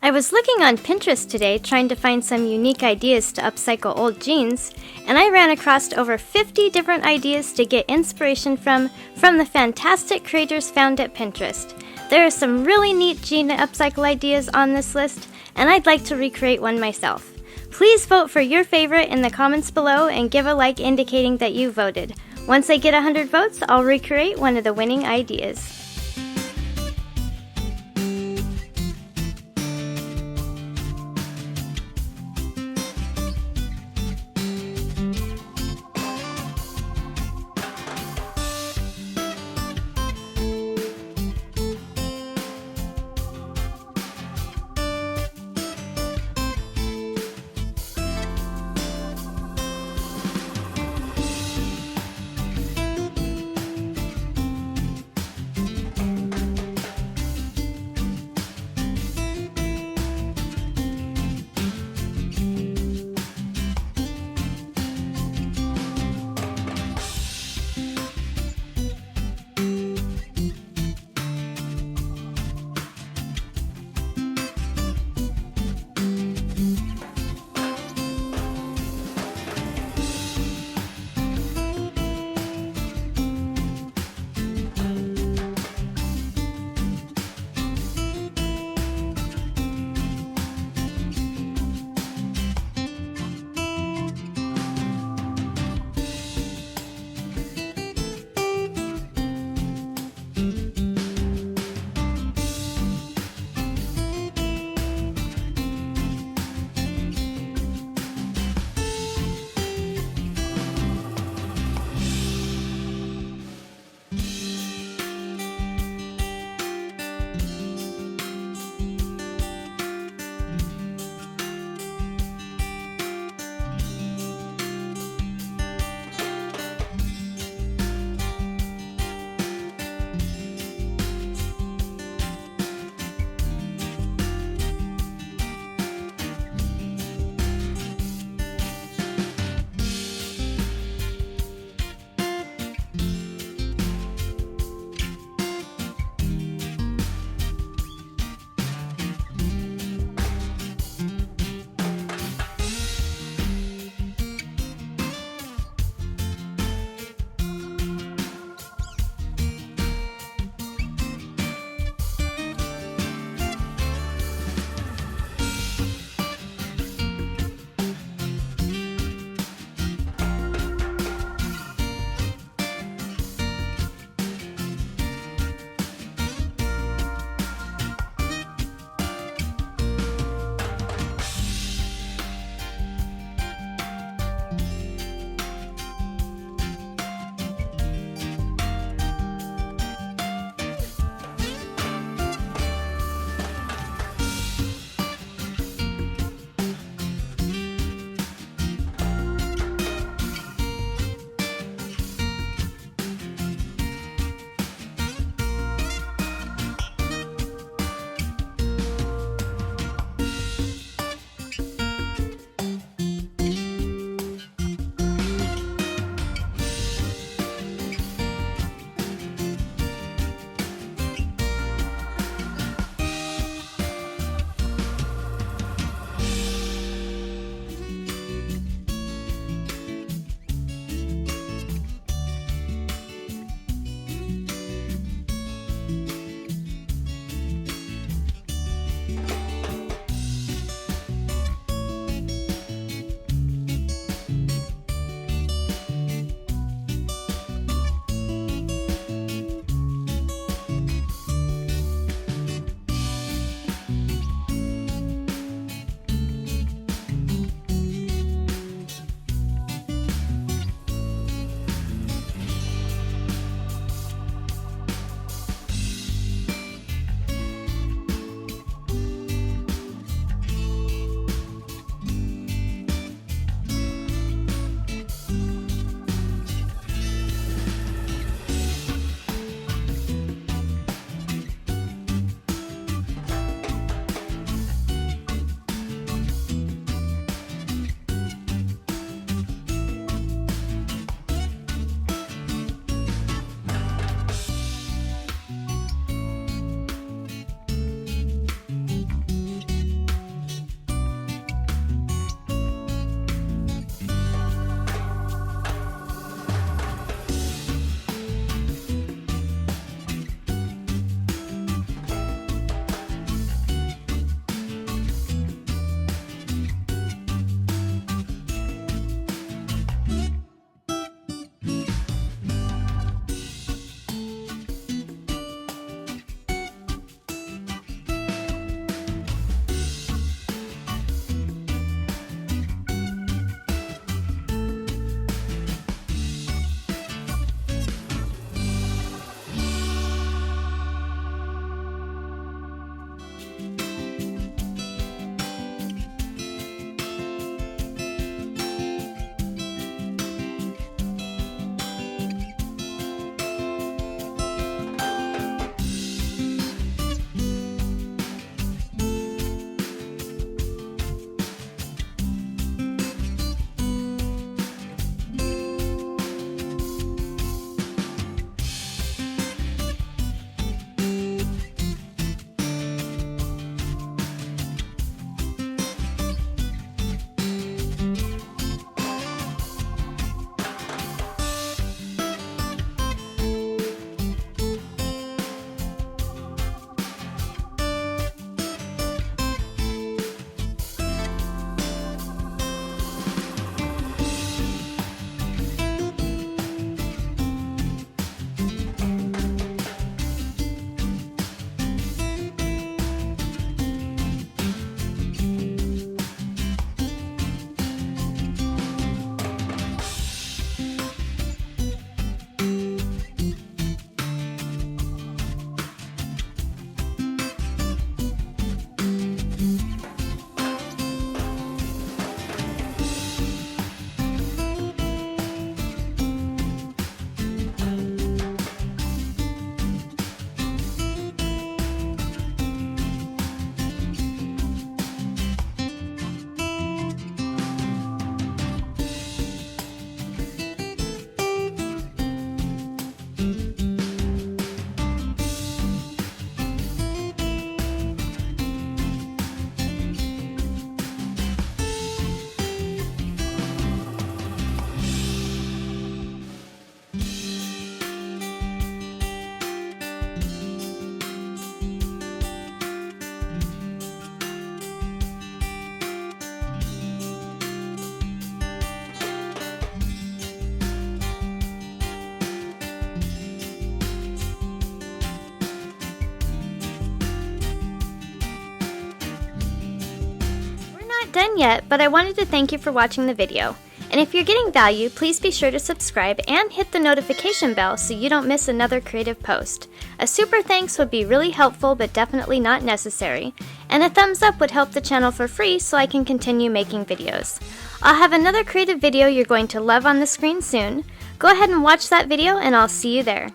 I was looking on Pinterest today trying to find some unique ideas to upcycle old jeans, and I ran across over 50 different ideas to get inspiration from the fantastic creators found at Pinterest. There are some really neat jean upcycle ideas on this list, and I'd like to recreate one myself. Please vote for your favorite in the comments below and give a like indicating that you voted. Once I get 100 votes, I'll recreate one of the winning ideas. not done yet, but I wanted to thank you for watching the video. And if you're getting value, please be sure to subscribe and hit the notification bell so you don't miss another creative post. A super thanks would be really helpful but definitely not necessary. And a thumbs up would help the channel for free so I can continue making videos. I'll have another creative video you're going to love on the screen soon. Go ahead and watch that video and I'll see you there.